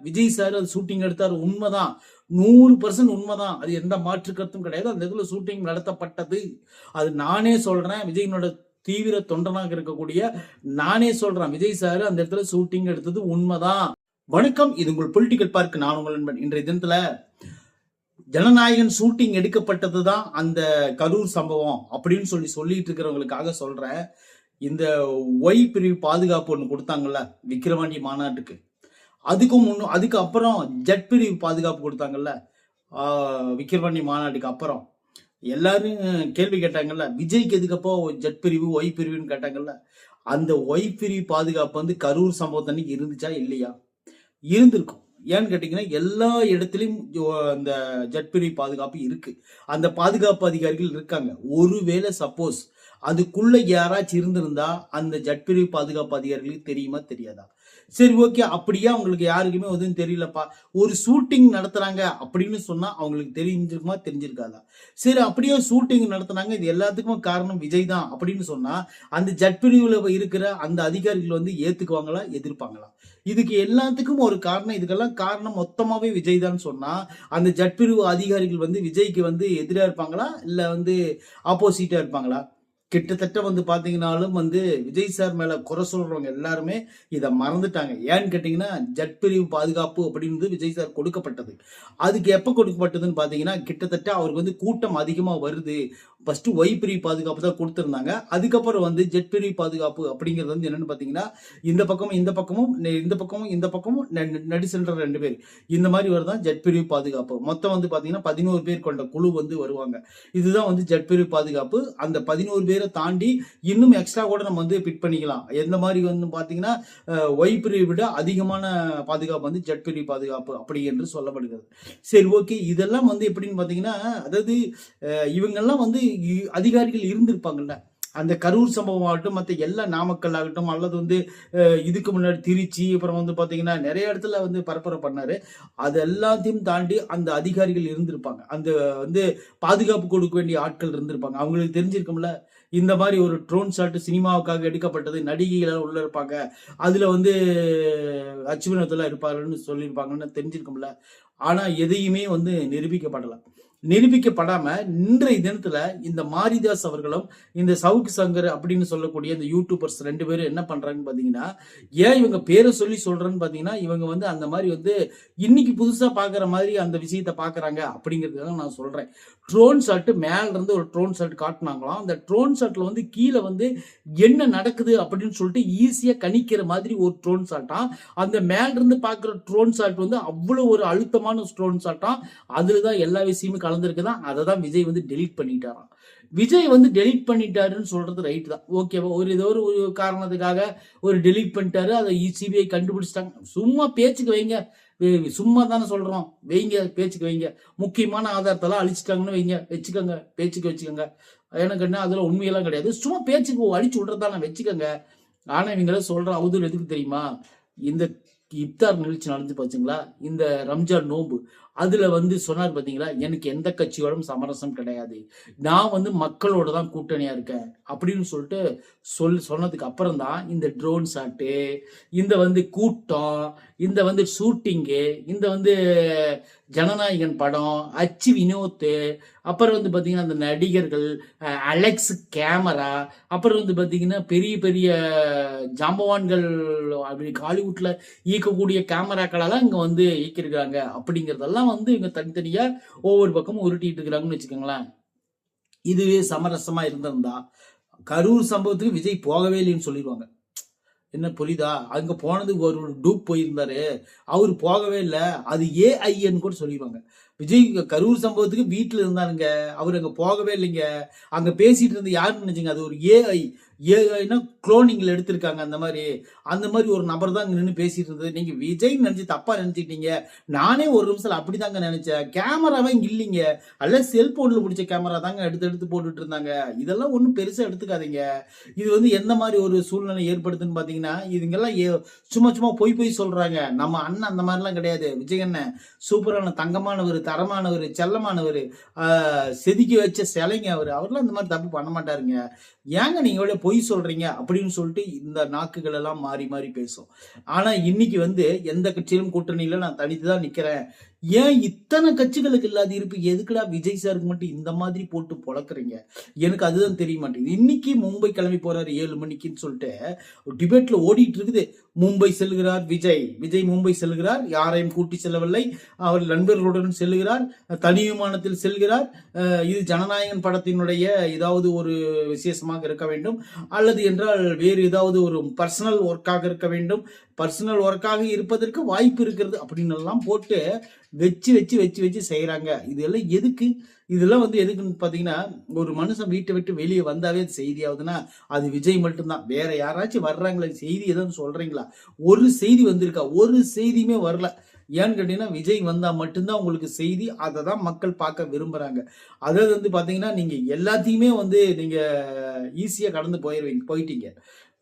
Vijay sir அது shooting எடுத்தார், உண்மைதான். 100% உண்மைதான். அது எந்த மாற்று கருத்தும் கிடையாது. அந்த இதுல ஷூட்டிங் நடத்தப்பட்டது. அது நானே சொல்றேன். விஜயினோட தீவிர தொண்டனாக இருக்கக்கூடிய நானே சொல்றேன். விஜய் சார் அந்த இடத்துல ஷூட்டிங் எடுத்தது உண்மைதான். வணக்கம், இது உங்கள் பொலிட்டிக்கல் பார்க். நான் உங்கள் நண்பன். இன்றைய தினத்துல ஜனநாயகன் ஷூட்டிங் எடுக்கப்பட்டதுதான் அந்த கரூர் சம்பவம் அப்படின்னு சொல்லிட்டு இருக்கிறவங்களுக்காக சொல்றேன். இந்த ஒய் பிரிவு பாதுகாப்பு ஒன்று கொடுத்தாங்கல்ல விக்கிரவாண்டி மாநாட்டுக்கு, அதுக்கு அப்புறம் ஜட் பிரிவு பாதுகாப்பு கொடுத்தாங்கல்ல விக்கிரவாண்டி மாநாட்டுக்கு அப்புறம், எல்லாரும் கேள்வி கேட்டாங்கல்ல விஜய்க்கு எதுக்கப்போ ஜட் பிரிவு ஒய் பிரிவுன்னு கேட்டாங்கல்ல. அந்த ஒய் பிரிவு பாதுகாப்பு வந்து கரூர் சம்பவத்தன்னைக்கு இருந்துச்சா இல்லையா? இருந்திருக்கும். ஏன்னு கேட்டீங்கன்னா எல்லா இடத்துலையும் அந்த ஜட் பிரிவு பாதுகாப்பு இருக்கு. அந்த பாதுகாப்பு அதிகாரிகள் இருக்காங்க. ஒருவேளை சப்போஸ் அதுக்குள்ள யாராச்சும் இருந்திருந்தா அந்த ஜட் பிரிவு பாதுகாப்பு அதிகாரிகளுக்கு தெரியுமா தெரியாதா? சரி, ஓகே, அப்படியே அவங்களுக்கு யாருக்குமே எதுவும் தெரியலப்பா, ஒரு ஷூட்டிங் நடத்துறாங்க அப்படின்னு சொன்னா அவங்களுக்கு தெரிஞ்சிருக்குமா தெரிஞ்சிருக்காதா? சரி, அப்படியே ஷூட்டிங் நடத்துனாங்க, இது எல்லாத்துக்கும் காரணம் விஜய் தான் அப்படின்னு சொன்னா அந்த ஜட் பிரிவுல இருக்கிற அந்த அதிகாரிகள் வந்து ஏத்துக்குவாங்களா எதிர்ப்பாங்களா? இதுக்கு எல்லாத்துக்கும் ஒரு காரணம், இதுக்கெல்லாம் காரணம் மொத்தமாவே விஜய் தான் சொன்னா அந்த ஜட் பிரிவு அதிகாரிகள் வந்து விஜய்க்கு வந்து எதிரா இருப்பாங்களா இல்ல வந்து ஆப்போசிட்டா இருப்பாங்களா? கிட்டத்தட்ட வந்து பாத்தீங்கன்னாலும் வந்து விஜய் சார் மேல குறை சொல்றவங்க எல்லாருமே இதை மறந்துட்டாங்க. ஏன்னு கேட்டீங்கன்னா ஜட் பிரிவு பாதுகாப்பு அப்படின்னு விஜய் சார் கொடுக்கப்பட்டது. அதுக்கு எப்ப கொடுக்கப்பட்டதுன்னு பாத்தீங்கன்னா கிட்டத்தட்ட அவருக்கு வந்து கூட்டம் அதிகமா வருது, ஃபர்ஸ்ட் ஒய் பிரிவு பாதுகாப்பு தான் கொடுத்திருந்தாங்க. அதுக்கப்புறம் வந்து ஜெட் பிரிவு பாதுகாப்பு அப்படிங்கிறது வந்து என்னன்னு பாத்தீங்கன்னா இந்த பக்கமும் நடி சென்ற 2 பேர் இந்த மாதிரி வருதான் ஜெட் பிரிவு பாதுகாப்பு. மொத்தம் வந்து பாத்தீங்கன்னா 11 பேர் கொண்ட குழு வந்து வருவாங்க. இதுதான் வந்து ஜெட் பிரிவு பாதுகாப்பு. அந்த 11 பேரை தாண்டி இன்னும் எக்ஸ்ட்ரா கூட நம்ம வந்து பிட் பண்ணிக்கலாம். எந்த மாதிரி வந்து பாத்தீங்கன்னா ஒய் பிரிவை விட அதிகமான பாதுகாப்பு வந்து ஜெட் பிரிவு பாதுகாப்பு அப்படி என்று சொல்லப்படுகிறது. சரி, ஓகே, இதெல்லாம் வந்து எப்படின்னு பாத்தீங்கன்னா அதாவது இவங்கெல்லாம் வந்து அதிகாரிகள் இருந்திருப்பாங்கல்ல. அந்த கரூர் சம்பவம் ஆகட்டும், மற்ற எல்லா நாமக்கல் ஆகட்டும், அல்லது வந்து இதுக்கு முன்னாடி திருச்சி, அப்புறம் வந்து பாத்தீங்கன்னா நிறைய இடத்துல வந்து பரப்புரை பண்ணாரு. அது எல்லாத்தையும் தாண்டி அந்த அதிகாரிகள் இருந்திருப்பாங்க. அந்த வந்து பாதுகாப்பு கொடுக்க வேண்டிய ஆட்கள் இருந்திருப்பாங்க. அவங்களுக்கு தெரிஞ்சிருக்கும்ல இந்த மாதிரி ஒரு ட்ரோன் ஷாட் சினிமாவுக்காக எடுக்கப்பட்டது, நடிகைகள் உள்ள இருப்பாங்க, அதுல வந்து அச்சுவினத்துல இருப்பாருன்னு சொல்லியிருப்பாங்கன்னு தெரிஞ்சிருக்கும்ல. ஆனா எதையுமே வந்து நிரூபிக்கப்படாம இன்றைய தினத்துல இந்த மாரிதாஸ் அவர்களும் இந்த சவுக் சங்கர் அப்படின்னு சொல்லக்கூடிய இந்த யூடியூபர்ஸ் 2 பேரும் என்ன பண்றாங்கன்னு பாத்தீங்கன்னா, ஏன் இவங்க பேரை சொல்றேன்னு பாத்தீங்கன்னா இவங்க வந்து அந்த மாதிரி வந்து இன்னைக்கு புதுசா பாக்குற மாதிரி அந்த விஷயத்த பாக்குறாங்க அப்படிங்கிறதுக்காக நான் சொல்றேன். ட்ரோன் ஷாட் மேல இருந்து ஒரு ட்ரோன் ஷாட் காட்டினாங்களாம். அந்த ட்ரோன் ஷாட்ல வந்து கீழே வந்து என்ன நடக்குது அப்படின்னு சொல்லிட்டு ஈஸியா கணிக்கிற மாதிரி ஒரு ட்ரோன் ஷாட்டா. அந்த மேல இருந்து பாக்குற ட்ரோன் ஷாட் வந்து அவ்வளவு ஒரு அழுத்தமான ட்ரோன் ஷாட்டா. அதுலதான் எல்லா விஷயமும் கலந்துருக்குதான். அதை தான் விஜய் வந்து டெலீட் பண்ணிட்டாராம். விஜய் வந்து டெலீட் பண்ணிட்டாருன்னு சொல்றது ரைட் தான், ஓகேவா? ஏதோ ஒரு காரணத்துக்காக ஒரு டெலீட் பண்ணிட்டாரு, அதை சிபிஐ கண்டுபிடிச்சிட்டாங்க. சும்மா பேச்சுக்கு வைங்க, சும்மா தானே சொல்றோம், வைங்க, பேச்சுக்கு வைங்க. முக்கியமான ஆதாரத்தெல்லாம் அழிச்சிட்டாங்கன்னு வைங்க, வச்சுக்கோங்க, பேச்சுக்கு வச்சுக்கோங்க. எனக்கு என்ன அதுல உண்மையெல்லாம் கிடையாது, சும்மா பேச்சுக்கு அழிச்சு விடுறதான வச்சுக்கோங்க. ஆனா இவங்கள சொல்ற அவதூறு எதுக்கு தெரியுமா? இந்த இப்தார் நிகழ்ச்சி நடந்து பாத்தீங்களா, இந்த ரம்ஜான் நோன்பு, அதுல வந்து சொன்னார் பாத்தீங்களா, எனக்கு எந்த கட்சியோடும் சமரசம் கிடையாது, நான் வந்து மக்களோட தான் கூட்டணியா இருக்கேன் அப்படின்னு சொல்லிட்டு சொன்னதுக்கு அப்புறம் தான் இந்த ட்ரோன் ஷாட்டு, இந்த வந்து கூட்டம், இந்த வந்து ஷூட்டிங்கு, இந்த வந்து ஜனநாயகன் படம், அச்சு வினோத், அப்புறம் வந்து பாத்தீங்கன்னா அந்த நடிகர்கள், அலெக்ஸ் கேமரா, அப்புறம் வந்து பாத்தீங்கன்னா பெரிய பெரிய ஜாம்பவான்கள் அப்படி ஹாலிவுட்ல இயக்கக்கூடிய கேமராக்களெல்லாம் இங்க வந்து இயக்கிருக்காங்க. அப்படிங்கறதெல்லாம் வந்து இவங்க தனித்தனியா ஒவ்வொரு பக்கமும் உருட்டிட்டு இருக்கிறாங்கன்னு வச்சுக்கோங்களேன். இதுவே சமரசமா இருந்திருந்தா கரூர் சம்பவத்துக்கு விஜய் போகவே இல்லைன்னு சொல்லிடுவாங்க. என்ன புரியுதா? அங்க போனது ஒரு டூப் போயிருந்தாரு, அவரு போகவே இல்லை, அது ஏஐன்னு கூட சொல்லிடுவாங்க. விஜய் கரூர் சம்பவத்துக்கு வீட்டுல இருந்தாருங்க, அவரு அங்க போகவே இல்லைங்க. அங்க பேசிட்டு இருந்து யாருன்னு நினைச்சீங்க? அது ஒரு ஏஐனா குளோனிங்ல எடுத்திருக்காங்க. அந்த மாதிரி ஒரு நபர் தான் நின்று பேசிட்டு இருந்தது. நீங்க விஜய் நினைச்சு தப்பா நினைச்சிட்டீங்க. நானே ஒரு நிமிஷம் அப்படிதாங்க நினைச்சேன். கேமராவே இங்க இல்லைங்க, அல்ல செல்போன்ல பிடிச்ச கேமரா தாங்க எடுத்து போட்டுட்டு இருந்தாங்க. இதெல்லாம் ஒன்றும் பெருசா எடுத்துக்காதீங்க. இது வந்து எந்த மாதிரி ஒரு சூழ்நிலை ஏற்படுத்துன்னு பாத்தீங்கன்னா, இதுங்கெல்லாம் சும்மா பொய் சொல்றாங்க. நம்ம அண்ணன் அந்த மாதிரிலாம் கிடையாது. விஜய் அண்ணன் சூப்பரான தங்கமானவர், தரமானவர், செல்லமானவர், செதுக்கி வச்ச சிலைங்க அவர்லாம் இந்த மாதிரி தப்பு பண்ண மாட்டாருங்க. ஏங்க நீங்க எவ்வளவு பொய் சொல்றீங்க அப்படின்னு சொல்லிட்டு இந்த நாக்குகள் எல்லாம் மாறி மாறி பேசும். ஆனா இன்னைக்கு வந்து எந்த கட்சியிலும் கூட்டணியில நான் தனித்து தான் நிக்கிறேன். ஏன் இத்தனை கட்சிகளுக்கு இல்லாத இருப்பு எதுக்குடா விஜய் சாருக்கு மட்டும் இந்த மாதிரி போட்டு பொழக்கிறீங்க? எனக்கு அதுதான் தெரிய மாட்டேங்குது. இன்னைக்கு மும்பை கிளம்பி போறாரு 7 மணிக்குன்னு சொல்லிட்டு டிபேட்ல ஓடிட்டு இருக்குது. மும்பை செல்கிறார் விஜய், விஜய் மும்பை செல்கிறார், யாரையும் கூட்டி செல்லவில்லை, அவர் நண்பர்களுடன் செல்கிறார், தனி விமானத்தில் செல்கிறார். இது ஜனநாயகன் படத்தினுடைய ஏதாவது ஒரு விசேஷமாக இருக்க வேண்டும், அல்லது என்றால் வேறு ஏதாவது ஒரு பர்சனல் ஒர்க்காக இருக்க வேண்டும். பர்சனல் ஒர்க்காக இருப்பதற்கு வாய்ப்பு இருக்கிறது அப்படின்னு எல்லாம் போட்டு வச்சு வச்சு வச்சு வச்சு செய்யறாங்க. இதெல்லாம் எதுக்கு? இதெல்லாம் வந்து எதுக்குன்னு பாத்தீங்கன்னா, ஒரு மனுஷன் வீட்டை விட்டு வெளியே வந்தாவே செய்தி ஆகுதுன்னா அது விஜய் மட்டும்தான். வேற யாராச்சும் வர்றாங்களா? செய்தி எதாவது சொல்றீங்களா? ஒரு செய்தி வந்திருக்கா? ஒரு செய்தியுமே வரல. ஏன்னு கேட்டீங்கன்னா, விஜய் வந்தா மட்டும்தான் உங்களுக்கு செய்தி. அதை தான் மக்கள் பார்க்க விரும்புறாங்க. அதாவது வந்து பாத்தீங்கன்னா, நீங்க எல்லாத்தையுமே வந்து நீங்க ஈஸியா கடந்து போயிட்டீங்க.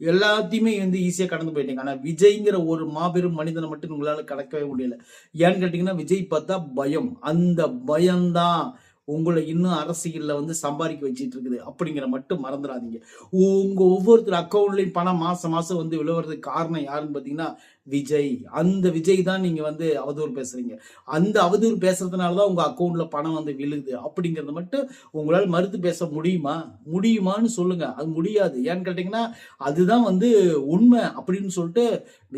எல்லாத்தையுமே வந்து ஈஸியா கடந்து போயிட்டீங்க. ஆனா விஜய்ங்கிற ஒரு மாபெரும் மனிதனை மட்டும் உங்களால கடக்கவே முடியல. ஏன்னு கேட்டீங்கன்னா, விஜய் பார்த்தா பயம். அந்த பயம்தான் உங்களை இன்னும் அரசியல்ல வந்து சம்பாதிக்க வச்சிட்டு இருக்குது அப்படிங்கிற மட்டும் மறந்துடாதீங்க. உங்க ஒவ்வொருத்தர் அக்கௌண்ட்லயும் பணம் மாசம் மாசம் வந்து விழுவுறதுக்கு காரணம் யாருன்னு பாத்தீங்கன்னா விஜய். அந்த விஜய் தான் நீங்க வந்து அவதூறு பேசுறீங்க. அந்த அவதூறு பேசுறதுனாலதான் உங்க அக்கௌண்ட்ல பணம் வந்து விழுகுது அப்படிங்கறத மட்டும் உங்களால மறுத்து பேச முடியுமான்னு சொல்லுங்க. அது முடியாது. ஏன்னு கேட்டீங்கன்னா, அதுதான் வந்து உண்மை அப்படின்னு சொல்லிட்டு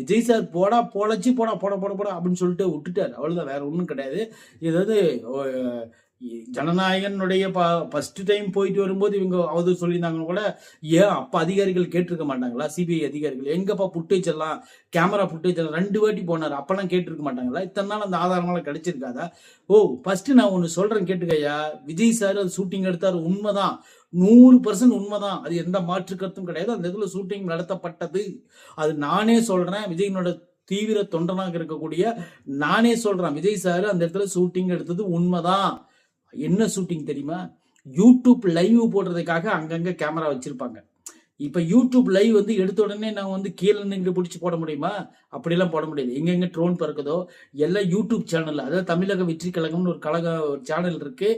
விஜய் சார் போடா பொழைச்சி போடா போட போட போடா அப்படின்னு சொல்லிட்டு விட்டுட்டாரு. அவ்வளவுதான், வேற ஒண்ணும் கிடையாது. ஏதாவது ஜனநாயகனுடைய ஃபர்ஸ்ட் டைம் போயிட்டு வரும்போது இவங்க அவதூறு சொல்லியிருந்தாங்கன்னு கூட, ஏன் அப்ப அதிகாரிகள் கேட்டிருக்க மாட்டாங்களா? சிபிஐ அதிகாரிகள் எங்கப்பா ஃபுட்டேஜ் எல்லாம், கேமரா ஃபுட்டேஜ் எல்லாம் 2 வாட்டி போனாரு, அப்பெல்லாம் கேட்டிருக்க மாட்டாங்களா? இத்தனை நாள் அந்த ஆதாரமெல்லாம் கிடைச்சிருக்காதா? ஃபர்ஸ்ட் நான் ஒண்ணு சொல்றேன் கேட்டுக்கையா. விஜய் சார் அது ஷூட்டிங் எடுத்தாரு, உண்மைதான், 100% உண்மைதான். அது எந்த மாற்று கருத்தும் கிடையாது. அந்த இதுல ஷூட்டிங் நடத்தப்பட்டது. அது நானே சொல்றேன். விஜயனோட தீவிர தொண்டனாக இருக்கக்கூடிய நானே சொல்றேன், விஜய் சார் அந்த இடத்துல ஷூட்டிங் எடுத்தது உண்மைதான். என்ன ஷூட்டிங் தெரியுமா? யூடியூப் லைவ் போடுறதுக்காக அங்கங்க கேமரா வச்சிருப்பாங்க. இப்ப யூடியூப் லைவ் வந்து எடுத்த உடனே நான் வந்து கீழே நின்று பிடிச்சி போட முடியுமா? அப்படிலாம் போட முடியாது. எங்கெங்க ட்ரோன் பறக்குதோ எல்லாம் யூடியூப் சேனல், அதாவது தமிழக வெற்றி கழகம்னு ஒரு சேனல் இருக்கு.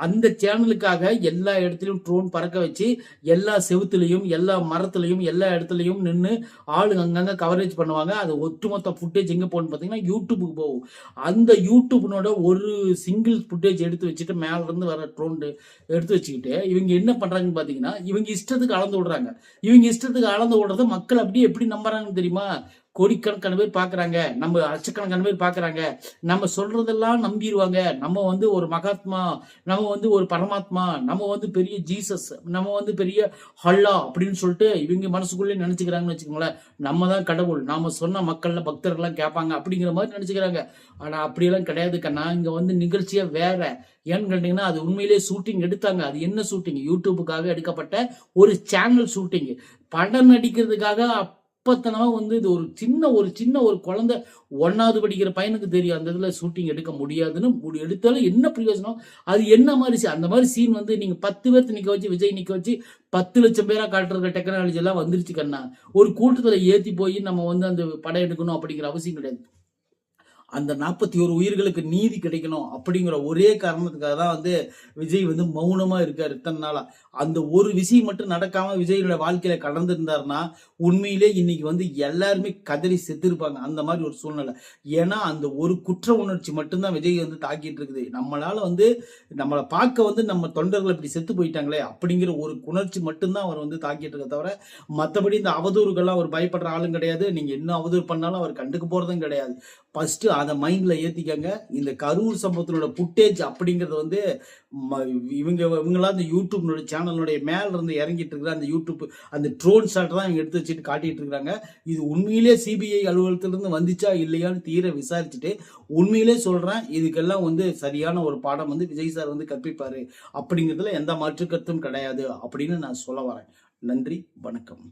அந்த சேனலுக்காக எல்லா இடத்துலயும் ட்ரோன் பறக்க வச்சு எல்லா செவுத்துலையும் எல்லா மரத்துலையும் எல்லா இடத்துலையும் நின்று ஆளுங்க அங்கங்க கவரேஜ் பண்ணுவாங்க. அது ஒட்டுமொத்த ஃபுட்டேஜ் எங்க போகணும்னு பார்த்தீங்கன்னா யூடியூபுக்கு போகும். அந்த யூடியூப்னோட ஒரு சிங்கிள் ஃபுட்டேஜ் எடுத்து வச்சுட்டு மேல இருந்து வர ட்ரோன் எடுத்து வச்சுக்கிட்டு இவங்க என்ன பண்றாங்கன்னு பாத்தீங்கன்னா, இவங்க இஷ்டத்துக்கு அளந்து விடுறாங்க. இவங்க இஷ்டத்துக்கு அளந்து விடுறத மக்கள் அப்படியே எப்படி நம்புறாங்கன்னு தெரியுமா? கோடிக்கணக்கான பேர் பாக்குறாங்க, நம்ம லட்சக்கணக்கான பேர் பாக்குறாங்க, நம்ம சொல்றதெல்லாம் நம்பிடுவாங்க. நம்ம வந்து ஒரு மகாத்மா, நம்ம வந்து ஒரு பரமாத்மா, நம்ம வந்து பெரிய ஜீசஸ், நம்ம வந்து பெரிய ஹல்லா அப்படின்னு சொல்லிட்டு இவங்க மனசுக்குள்ளே நினைச்சுக்கிறாங்கன்னு வச்சுக்கோங்களேன். நம்ம தான் கடவுள், நாம சொன்ன மக்கள்ல பக்தர்கள்லாம் கேட்பாங்க அப்படிங்கிற மாதிரி நினைச்சுக்கிறாங்க. ஆனா அப்படியெல்லாம் கிடையாது கண்ணா. இங்க வந்து நிகழ்ச்சியா வேற. ஏன்னு கேட்டீங்கன்னா, அது உண்மையிலேயே ஷூட்டிங் எடுத்தாங்க. அது என்ன ஷூட்டிங்? யூடியூபுக்காக எடுக்கப்பட்ட ஒரு சேனல் ஷூட்டிங். படம் நடிக்கிறதுக்காக அப்பத்தனமா வந்து இது ஒரு சின்ன ஒரு குழந்தை 1வது படிக்கிற பையனுக்கு தெரியும் அந்த இதுல ஷூட்டிங் எடுக்க முடியாதுன்னு. எடுத்தாலும் என்ன பிரயோஜனம்? அது என்ன மாதிரி அந்த மாதிரி சீன் வந்து நீங்க 10 பேர்த்து நிக்க வச்சு, விஜய் நிக்க வச்சு 10 லட்சம் பேரா காட்டுற டெக்னாலஜி எல்லாம் வந்துருச்சு கண்ணா. ஒரு கூட்டத்துல ஏத்தி போய் நம்ம வந்து அந்த படம் எடுக்கணும் அப்படிங்கிற அவசியம் கிடையாது. அந்த 41 உயிர்களுக்கு நீதி கிடைக்கணும் அப்படிங்கிற ஒரே காரணத்துக்காக தான் வந்து விஜய் வந்து மௌனமா இருக்காரு இத்தனை நாளா. அந்த ஒரு விஷயம் மட்டும் நடக்காம விஜயோட வாழ்க்கையில கடந்திருந்தாருன்னா உண்மையிலே இன்னைக்கு வந்து எல்லாருமே கதறி செத்துருப்பாங்க. அந்த மாதிரி ஒரு சூழ்நிலை. ஏன்னா அந்த ஒரு குற்ற உணர்ச்சி மட்டும்தான் விஜய் வந்து தாக்கிட்டு இருக்குது. நம்மளால வந்து நம்மளை பார்க்க வந்து நம்ம தொண்டர்கள் இப்படி செத்து போயிட்டாங்களே அப்படிங்கிற ஒரு உணர்ச்சி மட்டும்தான் அவர் வந்து தாக்கிட்டு இருக்க தவிர, மற்றபடி இந்த அவதூறுகள்லாம் அவர் பயப்படுற ஆளும் கிடையாது. நீங்க என்ன அவதூறு பண்ணாலும் அவர் கண்டுக்க போறதும் கிடையாது. ஃபர்ஸ்ட் அதை மைண்ட்ல ஏத்திக்கங்க. இந்த கரூர் சம்பவத்தினோட புட்டேஜ் அப்படிங்கறது வந்து இவங்களா அந்த யூடியூப் சேனலுடைய மேல இருந்து இறங்கிட்டு இருக்கிற அந்த யூடியூப் அந்த ட்ரோன் ஷாட் தான் இவங்க எடுத்து வச்சுட்டு காட்டிட்டு இருக்காங்க. இது உண்மையிலே சிபிஐ அலுவலகத்திலிருந்து வந்துச்சா இல்லையான்னு தீர விசாரிச்சுட்டு உண்மையிலே சொல்றேன், இதுக்கெல்லாம் வந்து சரியான ஒரு பாடம் வந்து விஜய் சார் வந்து கற்பிப்பாரு அப்படிங்கிறதுல எந்த மாற்று கருத்தும் கிடையாது அப்படின்னு நான் சொல்ல வரேன். நன்றி, வணக்கம்.